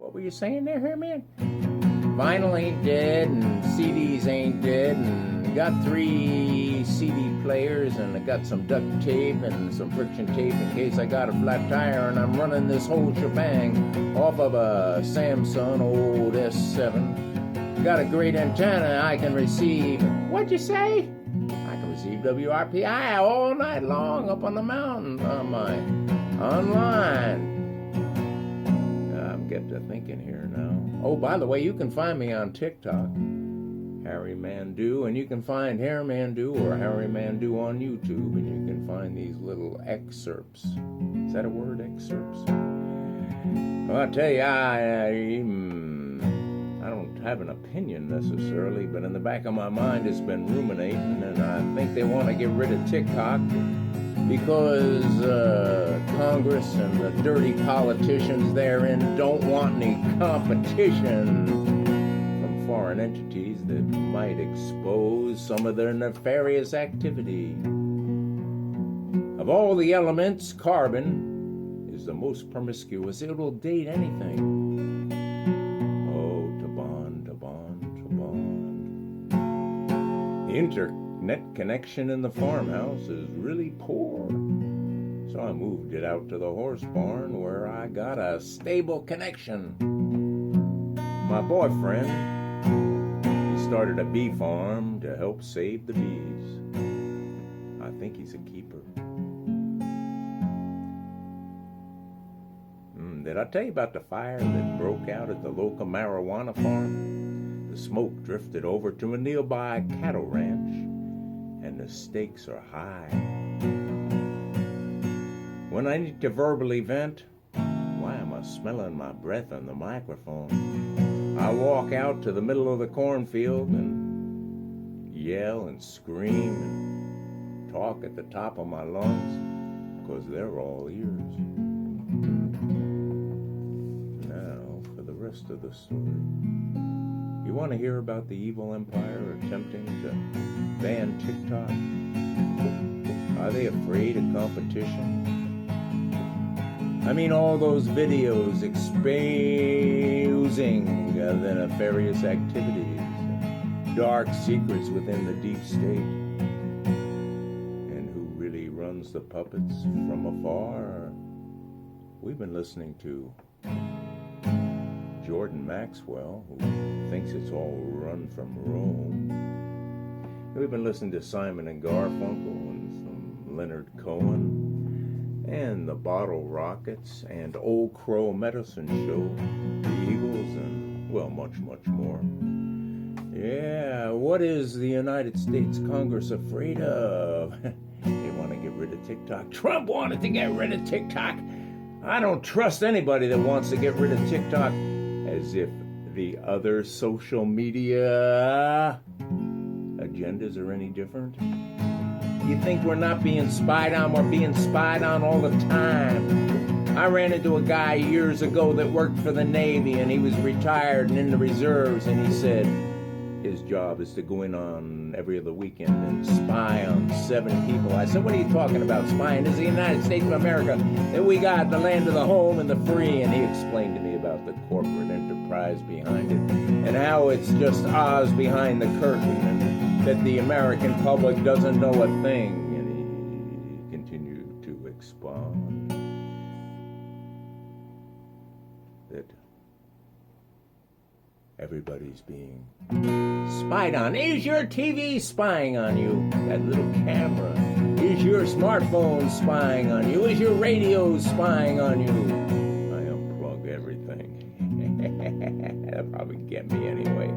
What were you saying there, Hairman? Vinyl ain't dead, and CDs ain't dead, and got 3 CD players, and I got some duct tape and some friction tape in case I got a flat tire, and I'm running this whole shebang off of a Samsung old S7. Got a great antenna. I can receive, what'd you say? I can receive WRPI all night long up on the mountain on my online. I'm getting to thinking here now. Oh, by the way, you can find me on TikTok, Harry Mandu, and you can find Hair Mandu or Harry Mandu on YouTube, and you can find these little excerpts. Is that a word, excerpts? Well, I'll tell you, I don't have an opinion necessarily, but in the back of my mind it's been ruminating, and I think they want to get rid of TikTok because Congress and the dirty politicians therein don't want any competition from foreign entities that might expose some of their nefarious activity. Of all the elements, carbon is the most promiscuous. It'll date anything. Oh, to bond, to bond, to bond. The internet connection in the farmhouse is really poor. So I moved it out to the horse barn where I got a stable connection. My boyfriend, he started a bee farm to help save the bees. I think he's a keeper. Did I tell you about the fire that broke out at the local marijuana farm? The smoke drifted over to a nearby cattle ranch, and the stakes are high. When I need to verbally vent, why am I smelling my breath on the microphone? I walk out to the middle of the cornfield and yell and scream and talk at the top of my lungs because they're all ears. Now for the rest of the story. You want to hear about the evil empire attempting to ban TikTok? Are they afraid of competition? I mean, all those videos exposing the nefarious activities, dark secrets within the deep state, and who really runs the puppets from afar. We've been listening to Jordan Maxwell, who thinks it's all run from Rome. We've been listening to Simon and Garfunkel and some Leonard Cohen, and the Bottle Rockets, and Old Crow Medicine Show, the Eagles, and, well, much, much more. Yeah, what is the United States Congress afraid of? They want to get rid of TikTok. Trump wanted to get rid of TikTok. I don't trust anybody that wants to get rid of TikTok, as if the other social media agendas are any different. You think we're not being spied on? We're being spied on all the time. I ran into a guy years ago that worked for the Navy, and he was retired and in the reserves, and he said his job is to go in on every other weekend and spy on 7 people. I said, what are you talking about? Spying? This is the United States of America, that we got the land of the home and the free. And he explained to me about the corporate enterprise behind it, and how it's just Oz behind the curtain, and that the American public doesn't know a thing. And he continued to expound that everybody's being spied on. Is your TV spying on you? That little camera. Is your smartphone spying on you? Is your radio spying on you? I unplug everything. That'll probably get me anyway.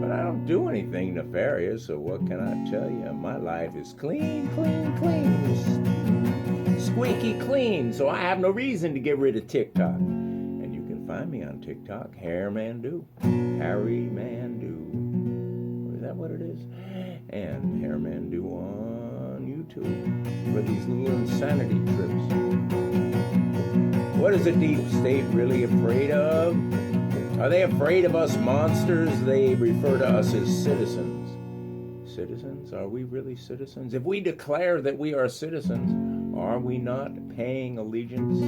But I don't do anything nefarious, so what can I tell you? My life is clean, clean, clean. Squeaky clean, so I have no reason to get rid of TikTok. And you can find me on TikTok, Hair Mandu. Harry Mandu. Is that what it is? And Hair Mandu on YouTube for these little insanity trips. What is the deep state really afraid of? Are they afraid of us monsters? They refer to us as citizens. Citizens? Are we really citizens? If we declare that we are citizens, are we not paying allegiance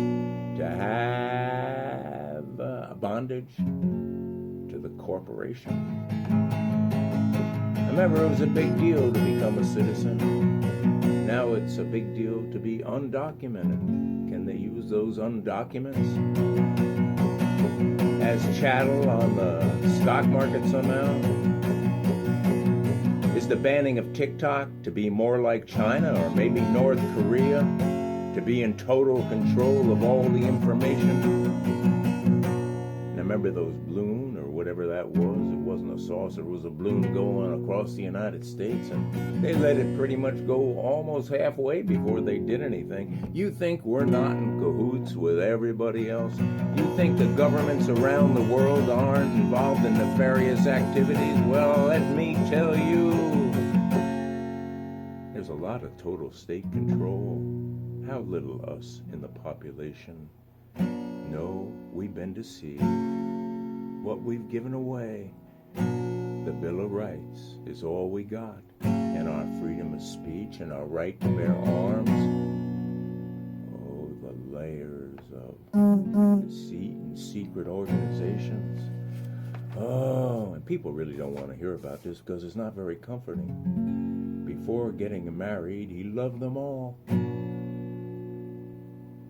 to have of bondage to the corporation. I remember it was a big deal to become a citizen. Now it's a big deal to be undocumented. Can they use those undocuments as chattel on the stock market somehow? Is the banning of TikTok to be more like China or maybe North Korea, to be in total control of all the information? And I remember those balloon or whatever that was. It wasn't a saucer, it was a balloon going across the United States, and they let it pretty much go almost halfway before they did anything. You think we're not in cahoots with everybody else? You think the governments around the world aren't involved in nefarious activities? Well, let me tell you, there's a lot of total state control. How little us in the population know we've been deceived. What we've given away, the Bill of Rights, is all we got, and our freedom of speech and our right to bear arms. Oh, the layers of deceit and secret organizations. Oh, and people really don't want to hear about this because it's not very comforting. Before getting married, he loved them all.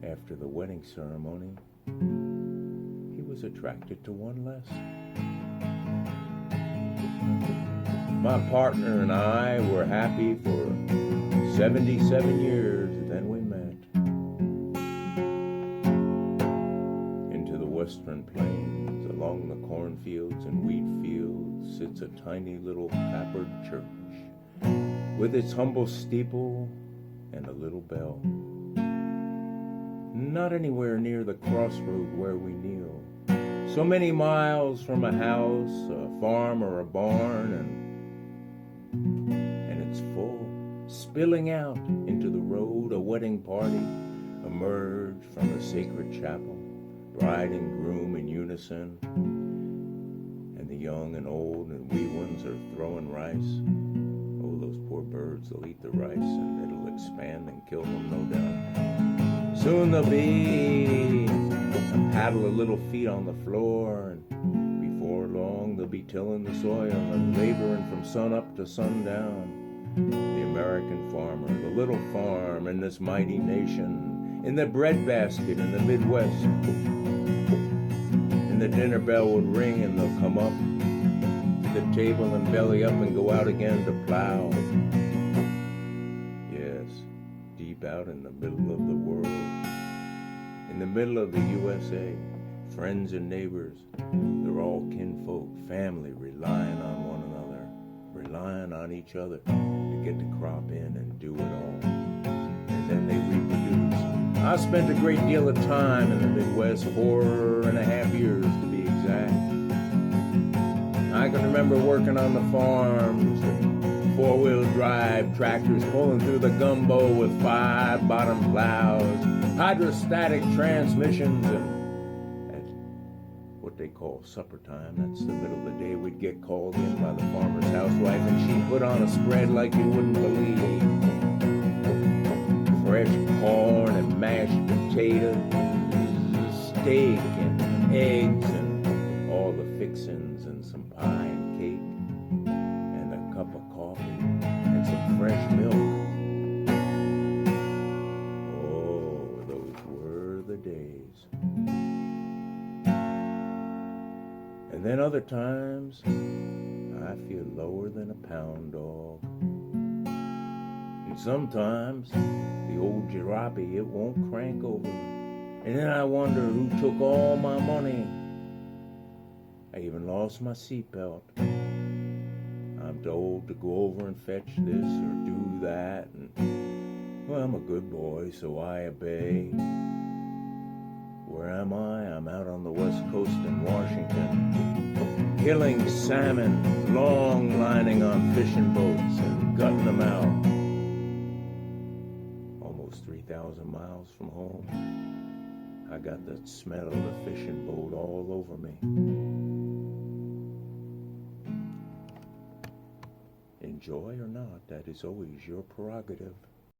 After the wedding ceremony, he was attracted to one less. My partner and I were happy for 77 years, then we met. Into the western plains, along the cornfields and wheat fields, sits a tiny little pappered church, with its humble steeple and a little bell. Not anywhere near the crossroad where we kneel. So many miles from a house, a farm, or a barn, and it's full, spilling out into the road. A wedding party emerged from the sacred chapel, bride and groom in unison, and the young and old and wee ones are throwing rice. Oh, those poor birds, they'll eat the rice and it'll expand and kill them, no doubt. Soon there'll be a paddle of little feet on the floor, and before long they'll be tilling the soil and laboring from sun up to sundown. The American farmer, the little farm in this mighty nation, in the breadbasket in the Midwest. And the dinner bell would ring and they'll come up to the table and belly up and go out again to plow. Yes, deep out in the middle of the world, in the middle of the USA, friends and neighbors, they're all kinfolk, family, relying on one another, relying on each other to get the crop in and do it all. And then they reproduce. I spent a great deal of time in the Midwest, 4.5 years to be exact. I can remember working on the farms, the four-wheel drive tractors pulling through the gumbo with 5-bottom plows, hydrostatic transmissions, and at what they call supper time, that's the middle of the day, we'd get called in by the farmer's housewife, and she put on a spread like you wouldn't believe. Fresh corn and mashed potatoes, steak and eggs, and all the fixings, and some pie and cake, and a cup of coffee, and some fresh milk. Days. And then other times I feel lower than a pound dog, and sometimes the old jalopy, it won't crank over, and then I wonder who took all my money. I even lost my seatbelt. I'm told to go over and fetch this or do that, and well, I'm a good boy, so I obey. Where am I? I'm out on the west coast in Washington, killing salmon, long lining on fishing boats and gutting them out. Almost 3,000 miles from home. I got the smell of the fishing boat all over me. Enjoy or not, that is always your prerogative.